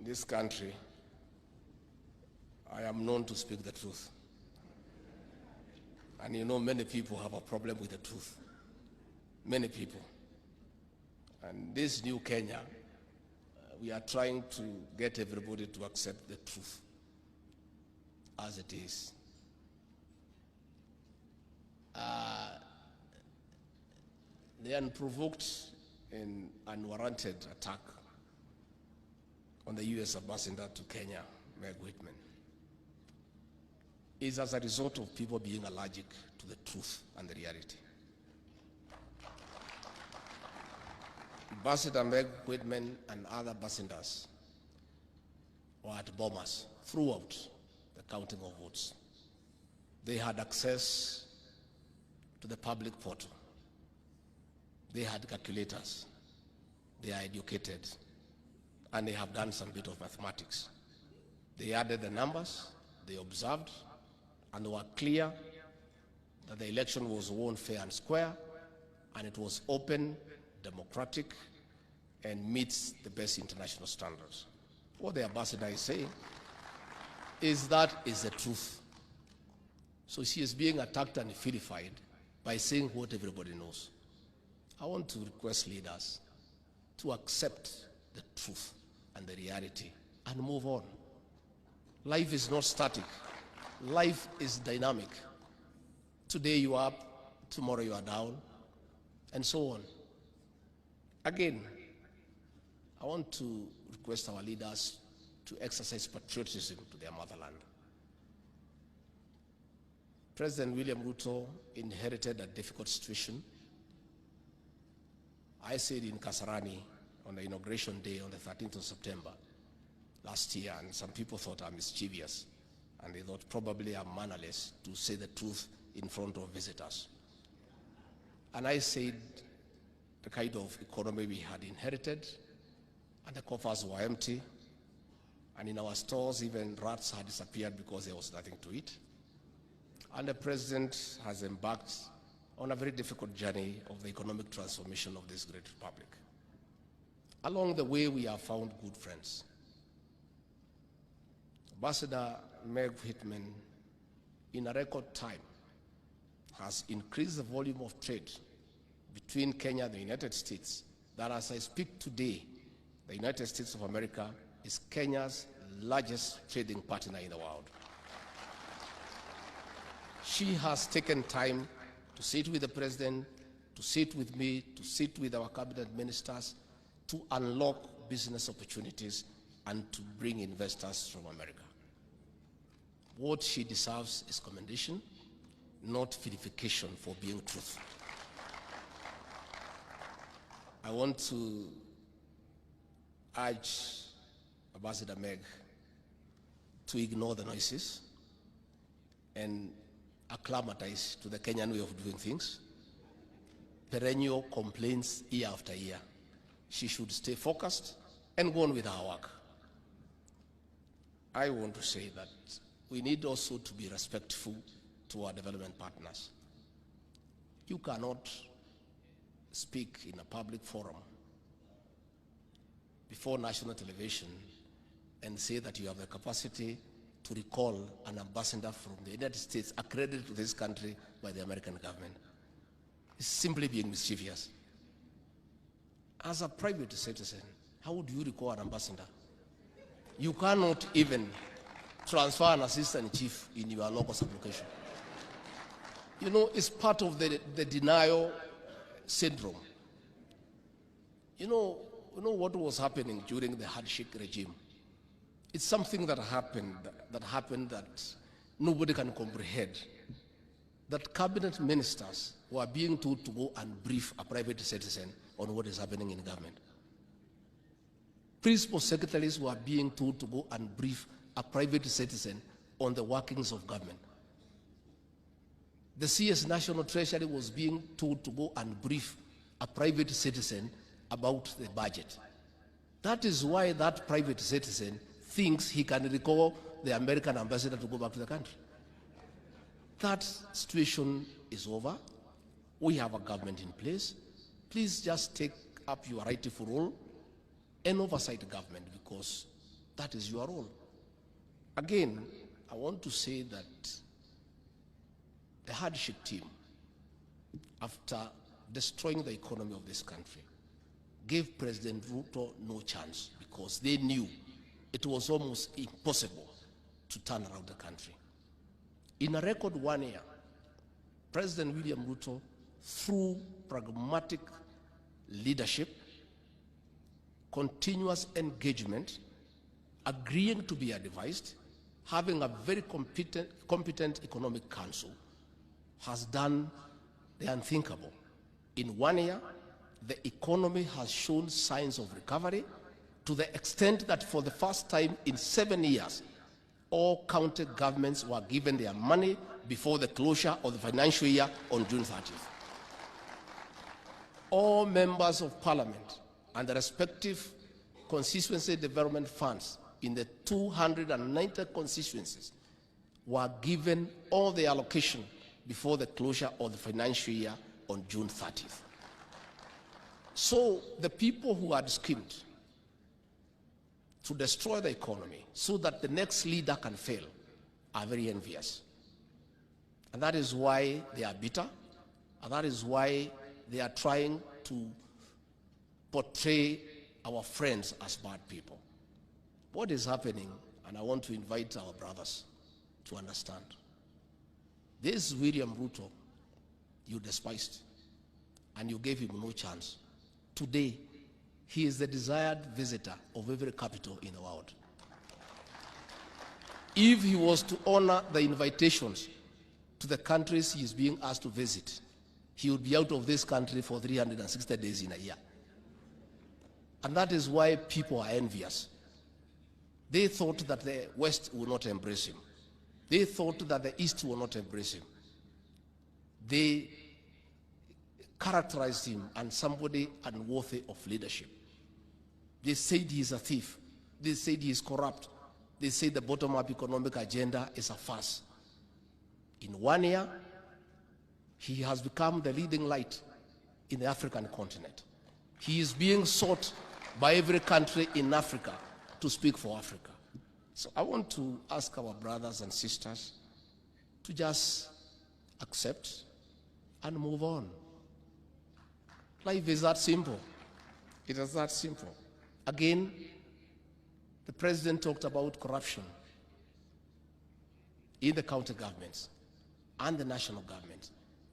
in this country, I am known to speak the truth. And you know, many people have a problem with the truth. Many people. And this new Kenya, we are trying to get everybody to accept the truth as it is. The unprovoked and unwarranted attack on the U.S. ambassador to Kenya, Meg Whitman, is as a result of people being allergic to the truth and the reality. Ambassador Meg Whitman and other ambassadors were at bombers throughout the counting of votes. They had access to the public portal. They had calculators. They are educated. And they have done some bit of mathematics. They added the numbers, they observed, and they were clear that the election was won fair and square, and it was open, democratic, and meets the best international standards. What the ambassador is saying is that is the truth. So she is being attacked and vilified by saying what everybody knows. I want to request leaders to accept the truth and the reality and move on. Life is not static. Life is dynamic. Today you are up, tomorrow you are down, and so on. Again, I want to request our leaders to exercise patriotism to their motherland. President William Ruto inherited a difficult situation. I said in Kasarani on the inauguration day on the 13th of September last year, and some people thought I'm mischievous, and they thought probably I'm mannerless to say the truth in front of visitors. And I said the kind of economy we had inherited, and the coffers were empty, and in our stores even rats had disappeared because there was nothing to eat. And the president has embarked on a very difficult journey of the economic transformation of this great republic. Along the way, we have found good friends. Ambassador Meg Whitman, in a record time, has increased the volume of trade between Kenya and the United States, that as I speak today, the United States of America is Kenya's largest trading partner in the world. She has taken time to sit with the president, to sit with me, to sit with our cabinet ministers, to unlock business opportunities and to bring investors from America. What she deserves is commendation, not vilification for being truthful. I want to urge Ambassador Meg to ignore the noises and acclimatize to the Kenyan way of doing things. Perennial complaints year after year. She should stay focused and go on with her work. I want to say that we need also to be respectful to our development partners. You cannot speak in a public forum before national television and say that you have the capacity to recall an ambassador from the United States accredited to this country by the American government. It's simply being mischievous. As a private citizen, how would you recall an ambassador? You cannot even transfer an assistant chief in your locus application. You know, it's part of the denial syndrome. You know what was happening during the Allergic regime? It's something that happened that nobody can comprehend. That cabinet ministers were being told to go and brief a private citizen on what is happening in government. Principal secretaries were being told to go and brief a private citizen on the workings of government. The CS National Treasury was being told to go and brief a private citizen about the budget. That is why that private citizen thinks he can recall the American ambassador to go back to the country. That situation is over. We have a government in place. Please just take up your rightful role and oversight government, because that is your own. Again, I want to say that the hardship team, after destroying the economy of this country, gave President Ruto no chance because they knew it was almost impossible to turn around the country. In a record 1 year, President William Ruto, through pragmatic leadership, continuous engagement, agreeing to be advised, having a very competent economic council, has done the unthinkable. In 1 year, the economy has shown signs of recovery to the extent that for the first time in 7 years, all county governments were given their money before the closure of the financial year on June 30th. All members of parliament and the respective constituency development funds in the 290 constituencies were given all the allocation before the closure of the financial year on June 30th. So the people who had schemed to destroy the economy so that the next leader can fail are very envious. And that is why they are bitter, and that is why they are trying to portray our friends as bad people. What is happening, and I want to invite our brothers to understand, this William Ruto you despised, and you gave him no chance. Today, he is the desired visitor of every capital in the world. If he was to honor the invitations to the countries he is being asked to visit, he would be out of this country for 360 days in a year. And that is why people are envious. They thought that the West would not embrace him. They thought that the East will not embrace him. They characterized him as somebody unworthy of leadership. They said he is a thief. They said he is corrupt. They said the bottom-up economic agenda is a farce. In 1 year, he has become the leading light in the African continent. He is being sought by every country in Africa to speak for Africa. So I want to ask our brothers and sisters to just accept and move on. Life is that simple. It is that simple. Again, the president talked about corruption in the county governments and the national government.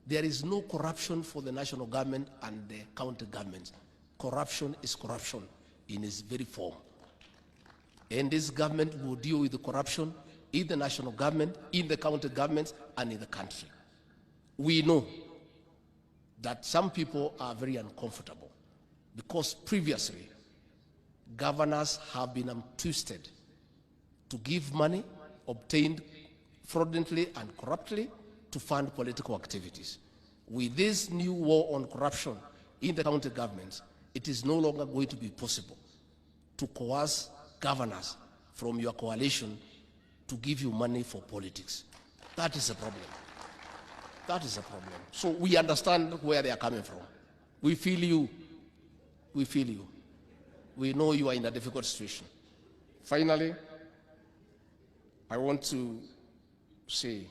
There is no corruption for the national government and the county governments. Corruption is corruption in its very form. And this government will deal with the corruption in the national government, in the county governments, and in the country. We know that some people are very uncomfortable because previously governors have been twisted to give money obtained fraudulently and corruptly to fund political activities. With this new war on corruption in the county governments, it is no longer going to be possible to coerce governors from your coalition to give you money for politics. That is a problem. That is a problem. So we understand where they are coming from. We feel you. We feel you. We know you are in a difficult situation. Finally, I want to say